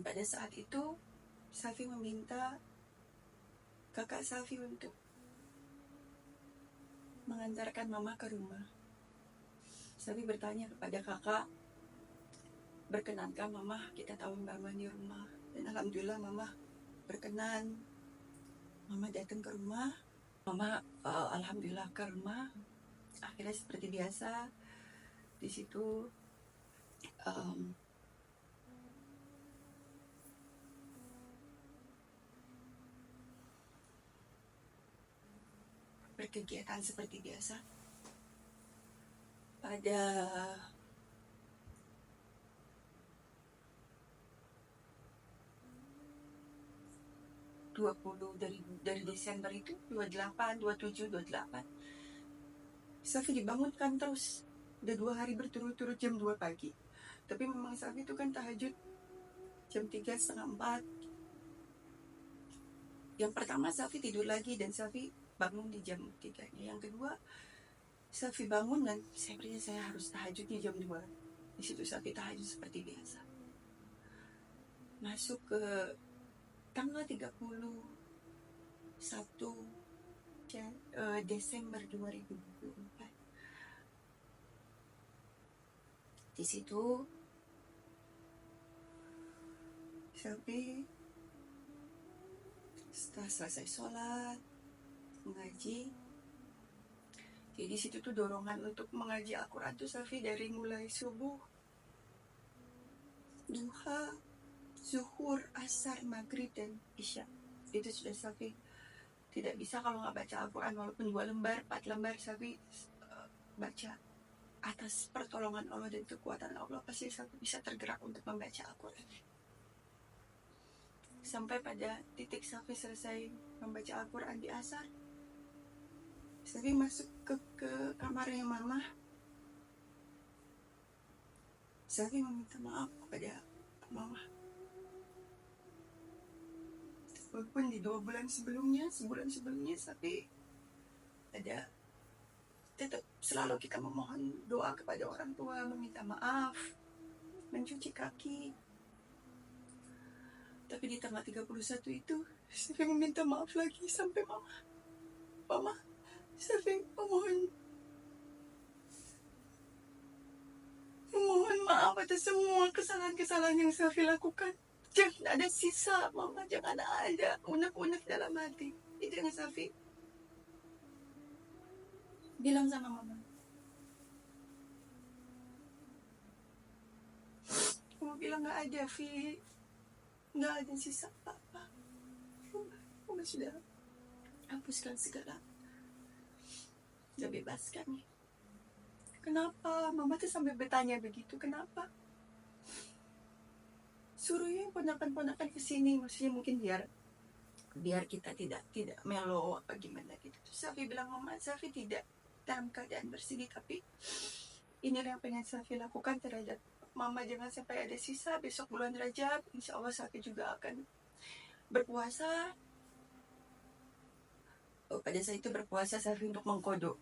Pada saat itu Safi meminta kakak Safi untuk mengantarkan mama ke rumah. Safi bertanya kepada kakak, berkenankah mama kita tahun-baruan di rumah? Dan alhamdulillah mama berkenan. Mama datang ke rumah, mama alhamdulillah ke rumah. Akhirnya seperti biasa di situ berkegiatan seperti biasa. Pada dari Desember itu 28, 27, 28 Safi dibangunkan terus. Udah 2 hari berturut-turut jam 2 pagi. Tapi memang Safi itu kan tahajud jam 3, setengah 4. Yang pertama Safi tidur lagi dan Safi bangun di jam 3. Yang kedua Safi bangun dan saya harus tahajud di jam 2. Di situ Safi tahajud seperti biasa. Masuk ke tanggal 31 Desember 2024. Di situ Safi setelah selesai sholat, mengaji. Jadi di situ tuh dorongan untuk mengaji Al-Quran tuh Safi dari mulai subuh, duha, zuhur, asar, maghrib, dan isya. Itu sudah Safi tidak bisa kalau nggak baca Al-Quran, walaupun 2 lembar, 4 lembar Safi baca. Atas pertolongan Allah dan kekuatan Allah pasti Safi bisa tergerak untuk membaca Al-Quran. Sampai pada titik Safi selesai membaca Al-Quran di asar, Safi masuk ke kamarnya mama. Safi meminta maaf kepada mama. Walaupun di 2 bulan sebelumnya, sebulan sebelumnya, Safi ada tetap selalu kita memohon doa kepada orang tua, meminta maaf, mencuci kaki. Tapi di tanggal 31 itu Safi meminta maaf lagi sampai mama Safi memohon maaf atas semua kesalahan-kesalahan yang Safi lakukan. Jangan ada sisa, mama, jangan ada unek-unek dalam hati. Itu yang Safi bilang sama mama. Mama bilang gak ada, Vi, gak ada sisa apa-apa. Mama sudah hapuskan segala, sudah bebaskan. Kenapa? Mama tuh sampai bertanya begitu, kenapa? Suruh ya ponakan-ponakan kesini, maksudnya mungkin biar kita tidak melo apa gimana gitu. Terus Safi bilang, mama, Safi tidak dalam keadaan bersedih, tapi inilah yang pengen Safi lakukan terhadap mama, jangan sampai ada sisa. Besok bulan Rajab, insya Allah Safi juga akan berpuasa. Pada saat itu berpuasa Safi untuk mengkodok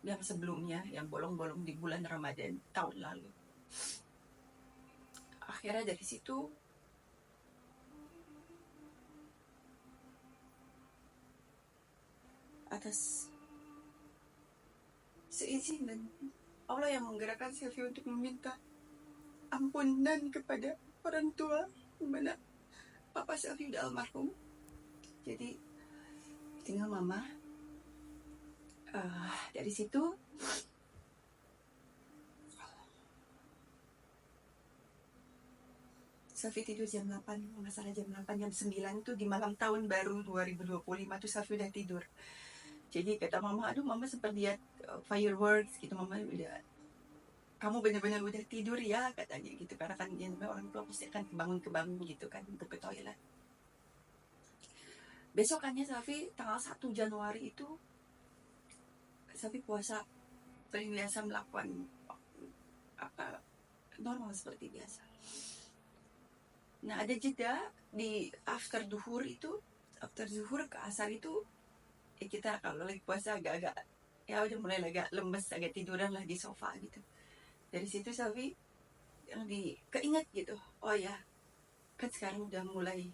yang sebelumnya, yang bolong-bolong di bulan Ramadan tahun lalu. Akhirnya dari situ atas seizinan Allah yang menggerakkan Safi untuk meminta ampunan kepada orang tua, dimana papa Safi udah almarhum. Jadi tinggal mama. Dari situ Safi tidur jam 8, nggak salah jam 8, jam 9 tuh di malam tahun baru 2025 tuh Safi udah tidur. Jadi kata mama, aduh mama sempat lihat fireworks gitu, mama udah, kamu benar-benar udah tidur ya katanya gitu, karena kan orang tua pasti akan kebangun gitu kan untuk ke toilet. Besokannya Safi tanggal 1 Januari itu Safi puasa seperti biasa, melakukan apa normal seperti biasa. Nah ada jeda di after zuhur ke asar itu ya, kita kalau lagi puasa agak-agak ya udah mulai agak lemes, agak tiduran lah di sofa gitu. Dari situ Safi yang keinget gitu, oh ya kan sekarang udah mulai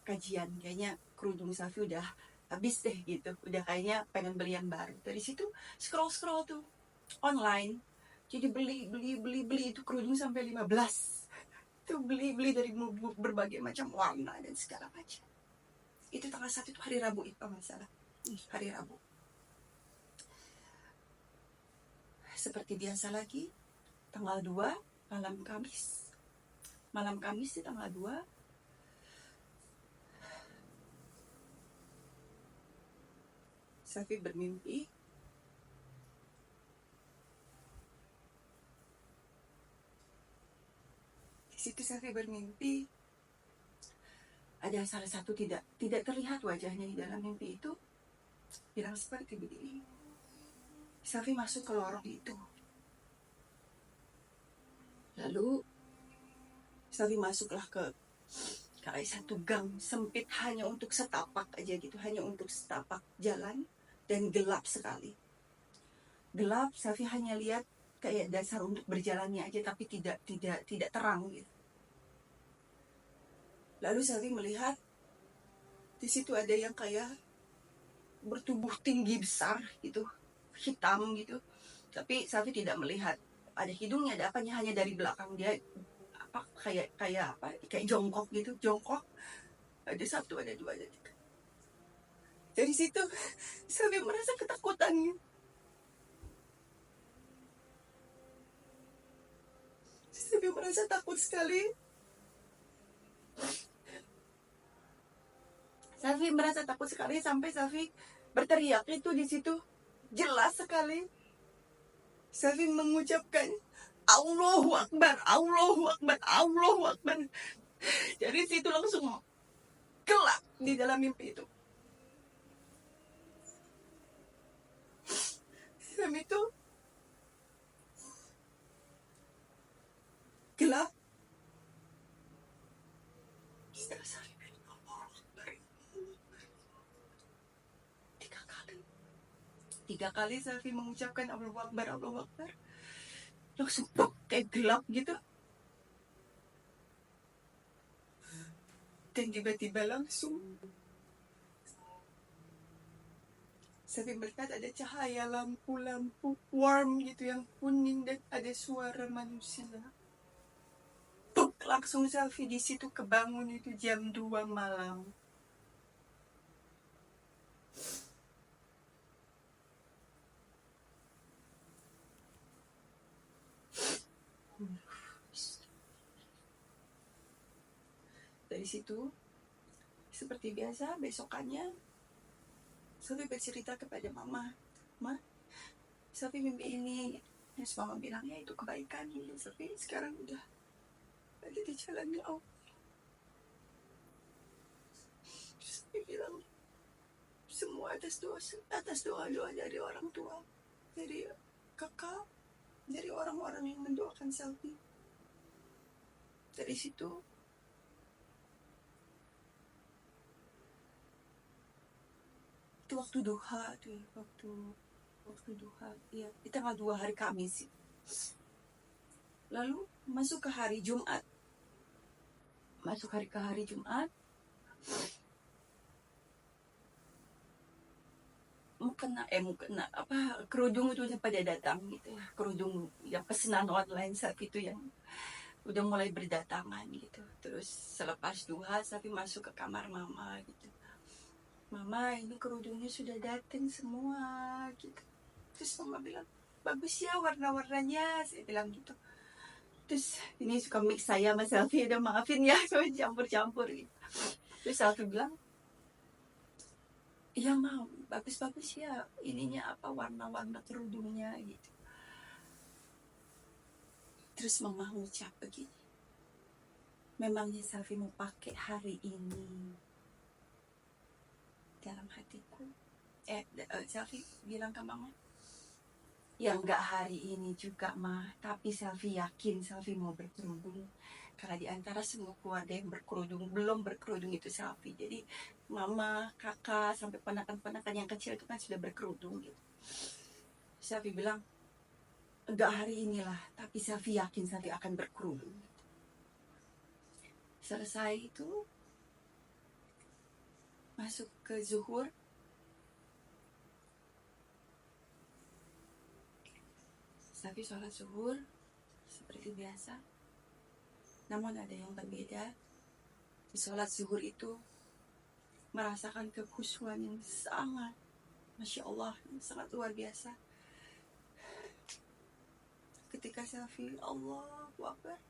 kajian, kayaknya kerudung Safi udah habis deh gitu, udah kayaknya pengen beli yang baru. Dari situ scroll tuh online, jadi beli itu kerudung sampai 15 tuh, beli dari berbagai macam warna dan segala macam. Itu tanggal 1 itu hari Rabu, itu masalah hari Rabu. Seperti biasa lagi, tanggal 2 malam Kamis di tanggal 2 Safi bermimpi di situ. Safi bermimpi ada salah satu tidak terlihat wajahnya di dalam mimpi itu, bilang seperti begini, Safi masuk ke lorong itu. Lalu Safi masuklah ke kayak satu gang sempit, hanya untuk setapak aja gitu, hanya untuk setapak jalan, dan gelap sekali. Gelap, Safi hanya lihat kayak dasar untuk berjalannya aja, tapi tidak terang gitu. Lalu Safi melihat di situ ada yang kayak bertubuh tinggi besar gitu, hitam gitu. Tapi Safi tidak melihat ada hidungnya, ada apanya, hanya dari belakang dia apa kayak jongkok gitu, ada 1, ada 2, ada 3. Dari situ Safi merasa ketakutan gitu. Safi merasa takut sekali. Safi merasa takut sekali sampai Safi berteriak itu di situ jelas sekali. Safi mengucapkan Allahu Akbar, Allahu Akbar, Allahu Akbar. Dari situ langsung gelap di dalam mimpi itu. Dalam itu gelap. Setelah Safi bilang Allahu Akbar 3 kali. 3 kali Safi mengucapkan Allahu Akbar, Allahu Akbar. Langsung kayak gelap gitu. Dan tiba-tiba langsung Safi melihat ada cahaya lampu-lampu warm gitu yang kuning, dan ada suara manusia. Langsung Safi di situ kebangun itu jam 2 malam. Dari situ seperti biasa besokannya Safi bercerita kepada mama, Ma, Safi mimpi ini. Terus mama bilang, ya itu kebaikan gitu. Safi sekarang udah ada di jalannya Allah. Terus Safi bilang, semua atas doa dari orang tua, dari kakak, dari orang-orang yang mendoakan Safi. Dari situ itu waktu duha tuh, waktu duha, ya, di tanggal 2 hari Kamis. Lalu masuk ke hari Jumat. Mukena kerudung itu pada datang gitu ya, kerudung yang pesanan online saat itu yang udah mulai berdatangan gitu. Terus selepas duha Safi masuk ke kamar mama gitu, Mama ini kerudungnya sudah datang semua gitu. Terus mama bilang, bagus ya warna-warnanya, saya bilang gitu. Terus ini suka mix saya sama Selfie, udah maafin ya, soalnya campur-campur gitu. Terus Selfie bilang, iya Ma, bagus-bagus ya ininya apa, warna-warna kerudungnya gitu. Terus mama ngucap begini, memangnya Selfie mau pakai hari ini? Dalam hatiku Selfie bilang ke mama, ya enggak hari ini juga Ma, tapi Selfie yakin Selfie mau berkerudung. Karena di antara semua keluarga yang berkerudung, belum berkerudung itu Selfie. Jadi mama, kakak, sampai ponakan-ponakan yang kecil itu kan sudah berkerudung gitu. Selfie bilang, enggak hari inilah, tapi Selfie yakin Selfie akan berkerudung. Selesai itu masuk ke zuhur. Safi sholat zuhur seperti biasa. Namun ada yang berbeda. Di sholat zuhur itu merasakan kekhusyuan yang sangat, Masya Allah, sangat luar biasa. Ketika Safi Allahu Akbar,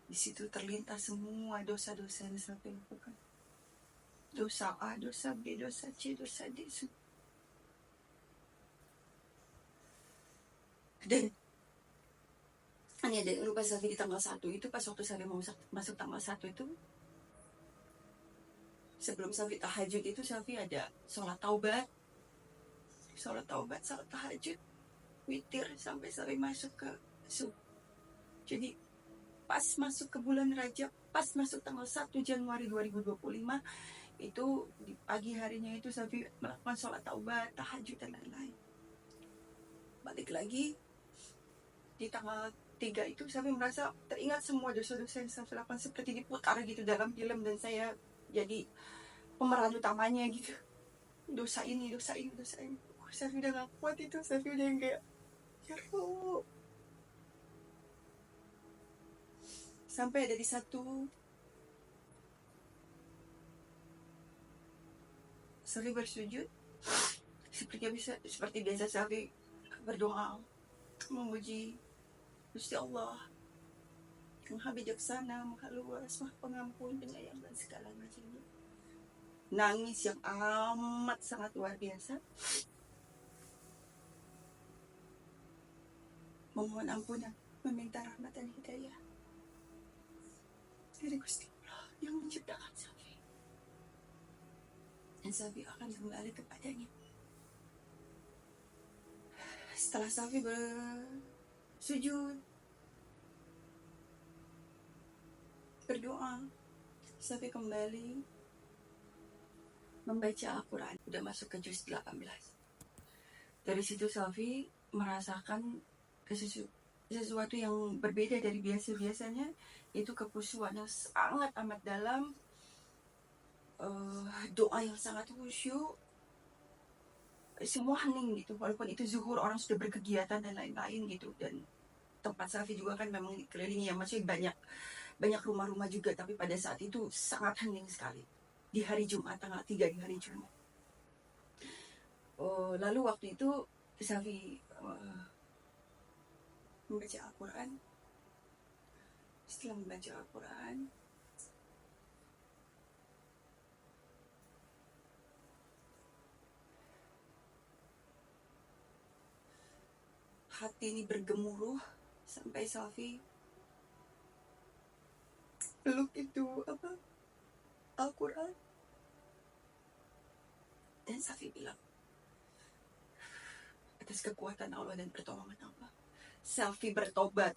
di situ terlintas semua dosa-dosa yang Safi lakukan. Dosa A, dosa B, dosa C, dosa D. Dan ini ada lupa Safi di tanggal 1 itu, pas waktu Safi mau masuk tanggal 1 itu, sebelum Safi tahajud itu, Safi ada sholat taubat, sholat tahajud, witir sampai Safi masuk ke subuh. Jadi pas masuk ke bulan Rajab, pas masuk tanggal 1 Januari 2025, itu di pagi harinya itu Safi melakukan sholat taubat, tahajud dan lain-lain. Balik lagi di tanggal 3 itu Safi merasa teringat semua dosa-dosa yang Safi lakukan seperti diputar gitu dalam film, dan saya jadi pemeran utamanya gitu. Dosa ini. Safi udah gak kuat itu, Safi udah yang kayak ya Allah. Sampai ada di satu Safi bersujud, seperti biasa Safi berdoa memuji Gusti Allah yang Maha Bijaksana, Maha Luas, Maha Pengampun, Penyayang dan segala macamnya. Nangis yang amat sangat luar biasa, memohon ampunan, meminta rahmat dan hidayah dari Gusti Allah yang menciptakan Safi, dan Safi akan kembali kepadanya. Setelah Safi bersujud, berdoa, Safi kembali membaca Al-Quran. Udah masuk ke juz 18. Dari situ Safi merasakan sesuatu yang berbeda dari biasanya, itu kekhusyuan yang sangat amat dalam, doa yang sangat khusyuk, semua hening gitu, walaupun itu zuhur, orang sudah berkegiatan dan lain-lain gitu. Dan tempat Safi juga kan memang dikelilingi ya, maksudnya banyak rumah-rumah juga, tapi pada saat itu sangat hening sekali di hari Jumat, tanggal 3 di hari Jumat. Lalu waktu itu Safi membaca Al-Quran. Setelah membaca Al-Quran, hati ini bergemuruh sampai Safi peluk itu Al-Quran, dan Safi bilang, atas kekuatan Allah dan pertolongan Allah, Safi bertobat.